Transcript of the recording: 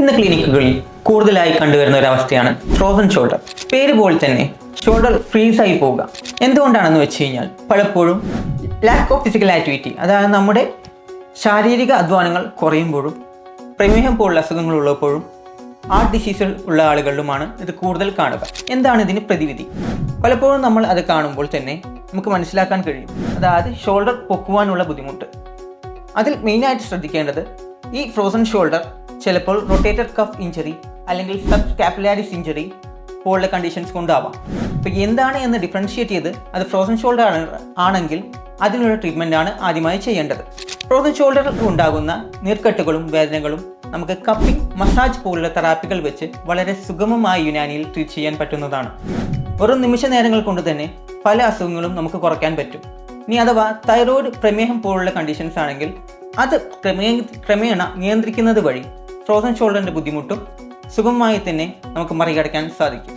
ഇന്ന് ക്ലിനിക്കുകളിൽ കൂടുതലായി കണ്ടുവരുന്ന ഒരു അവസ്ഥയാണ് ഫ്രോസൺ ഷോൾഡർ. പേര് പോലെ തന്നെ ഷോൾഡർ ഫ്രീസായി പോവുക. എന്തുകൊണ്ടാണെന്ന് വെച്ച് കഴിഞ്ഞാൽ പലപ്പോഴും ലാക്ക് ഓഫ് ഫിസിക്കൽ ആക്ടിവിറ്റി, അതായത് നമ്മുടെ ശാരീരിക അധ്വാനങ്ങൾ കുറയുമ്പോഴും പ്രമേഹം പോലുള്ള അസുഖങ്ങൾ ഉള്ളപ്പോഴും ഹാർട്ട് ഡിസീസുകൾ ഉള്ള ആളുകളിലുമാണ് ഇത് കൂടുതൽ കാണുക. എന്താണ് ഇതിന് പ്രതിവിധി? പലപ്പോഴും നമ്മൾ അത് കാണുമ്പോൾ തന്നെ നമുക്ക് മനസ്സിലാക്കാൻ കഴിയും. അതായത് ഷോൾഡർ പൊക്കുവാനുള്ള ബുദ്ധിമുട്ട്. അതിൽ മെയിനായിട്ട് ശ്രദ്ധിക്കേണ്ടത് ഈ ഫ്രോസൺ ഷോൾഡർ ചിലപ്പോൾ റൊട്ടേറ്റഡ് കഫ് ഇഞ്ചറി അല്ലെങ്കിൽ സബ് സ്കാപ്പുലാരിസ് ഇഞ്ചറി പോലുള്ള കണ്ടീഷൻസ് കൊണ്ടാവാം. അപ്പോൾ എന്താണ് എന്ന് ഡിഫറൻഷിയേറ്റ് ചെയ്ത് അത് ഫ്രോസൺ ഷോൾഡർ ആണെങ്കിൽ അതിനുള്ള ട്രീറ്റ്മെൻ്റ് ആണ് ആദ്യമായി ചെയ്യേണ്ടത്. ഫ്രോസൺ ഷോൾഡറിൽ ഉണ്ടാകുന്ന നീർക്കെട്ടുകളും വേദനകളും നമുക്ക് കപ്പിംഗ്, മസാജ് പോലുള്ള തെറാപ്പികൾ വെച്ച് വളരെ സുഗമമായ യുനാനിയിൽ ട്രീറ്റ് ചെയ്യാൻ പറ്റുന്നതാണ്. വെറും നിമിഷ നേരങ്ങൾ കൊണ്ട് തന്നെ പല അസുഖങ്ങളും നമുക്ക് കുറയ്ക്കാൻ പറ്റും. ഇനി അഥവാ തൈറോയ്ഡ്, പ്രമേഹം പോലുള്ള കണ്ടീഷൻസ് ആണെങ്കിൽ അത് ക്രമേണ നിയന്ത്രിക്കുന്നത് വഴി ഫ്രോസൺ ഷോൾഡറിൻ്റെ ബുദ്ധിമുട്ടും സുഗമമായി തന്നെ നമുക്ക് മറികടക്കാൻ സാധിക്കും.